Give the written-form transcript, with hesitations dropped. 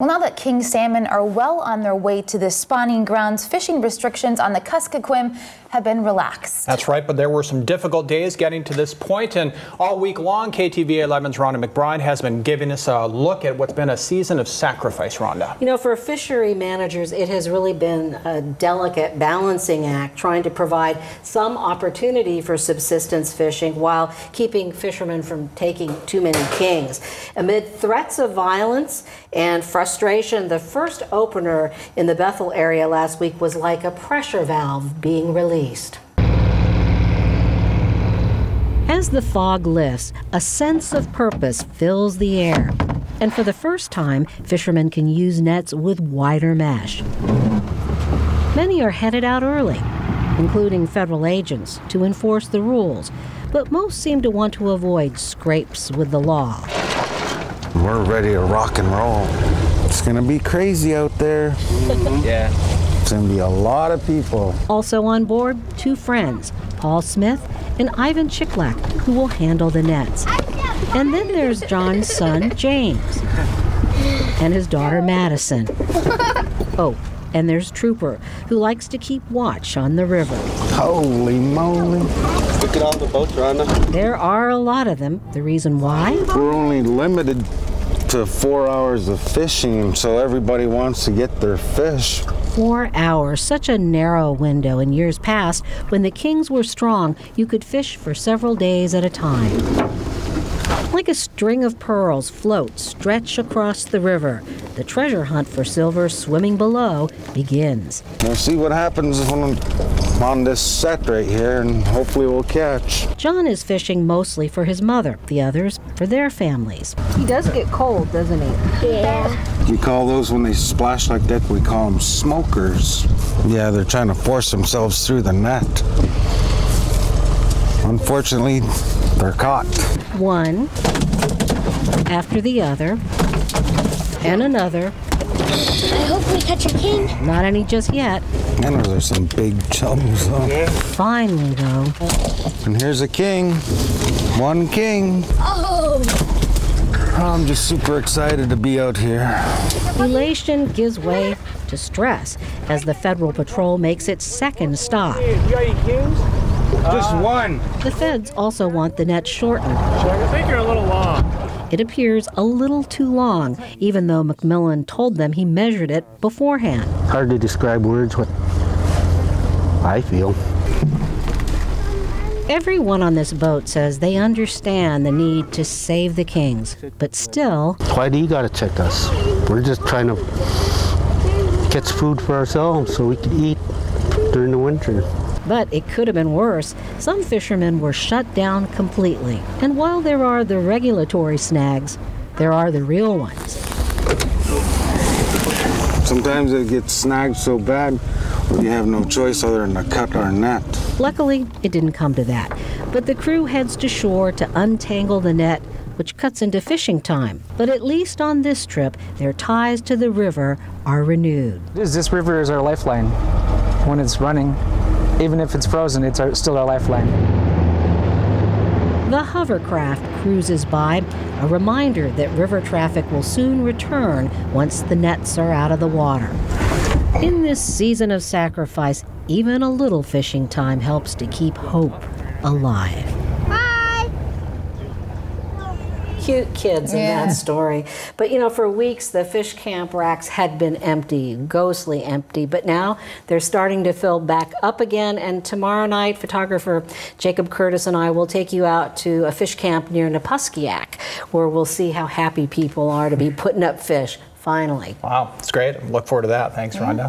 Well, now that king salmon are well on their way to the spawning grounds, fishing restrictions on the Kuskokwim have been relaxed. That's right, but there were some difficult days getting to this point, and all week long, KTVA 11's Rhonda McBride has been giving us a look at what's been a season of sacrifice, Rhonda. You know, for fishery managers, it has really been a delicate balancing act, trying to provide some opportunity for subsistence fishing while keeping fishermen from taking too many kings. Amid threats of violence and frustration, the first opener in the Bethel area last week was like a pressure valve being released. As the fog lifts, a sense of purpose fills the air. And for the first time, fishermen can use nets with wider mesh. Many are headed out early, including federal agents, to enforce the rules. But most seem to want to avoid scrapes with the law. We're ready to rock and roll. It's gonna be crazy out there. Yeah. It's gonna be a lot of people. Also on board, two friends, Paul Smith and Ivan Chiklak, who will handle the nets. And then there's John's son, James, and his daughter, Madison. Oh, and there's Trooper, who likes to keep watch on the river. Holy moly. Look at all the boats, Rhonda. There are a lot of them. The reason why? We're only limited to 4 hours of fishing, so everybody wants to get their fish. 4 hours, such a narrow window. In years past, when the kings were strong, you could fish for several days at a time. Like a string of pearls float stretch across the river. The treasure hunt for silver swimming below begins. We'll see what happens when I'm on this set right here, and hopefully we'll catch. John is fishing mostly for his mother, the others for their families. He does get cold, doesn't he? Yeah. We call those, when they splash like that, we call them smokers. Yeah, they're trying to force themselves through the net. Unfortunately, they're caught. One after the other, and another. I hope we catch a king. Not any just yet. And those are some big chums, though. Yeah. Finally, though. And here's a king. One king. Oh! I'm just super excited to be out here. Elation gives way to stress as the federal patrol makes its second stop. Hey, you got any kings? Just one. The feds also want the net shortened. I think you're a little long. It appears a little too long, even though McMillan told them he measured it beforehand. Hard to describe words what I feel. Everyone on this boat says they understand the need to save the kings, but still... Why do you gotta check us? We're just trying to catch food for ourselves so we can eat during the winter. But it could have been worse. Some fishermen were shut down completely. And while there are the regulatory snags, there are the real ones. Sometimes it gets snagged so bad, we have no choice other than to cut our net. Luckily, it didn't come to that. But the crew heads to shore to untangle the net, which cuts into fishing time. But at least on this trip, their ties to the river are renewed. This river is our lifeline. When it's running, even if it's frozen, it's still our lifeline. The hovercraft cruises by, a reminder that river traffic will soon return once the nets are out of the water. In this season of sacrifice, even a little fishing time helps to keep hope alive. Cute kids in that story. But you know, for weeks the fish camp racks had been empty, ghostly empty, but now they're starting to fill back up again. And tomorrow night, photographer Jacob Curtis and I will take you out to a fish camp near Napuskiak, where we'll see how happy people are to be putting up fish, finally. Wow, it's great. Look forward to that. Thanks, Rhonda.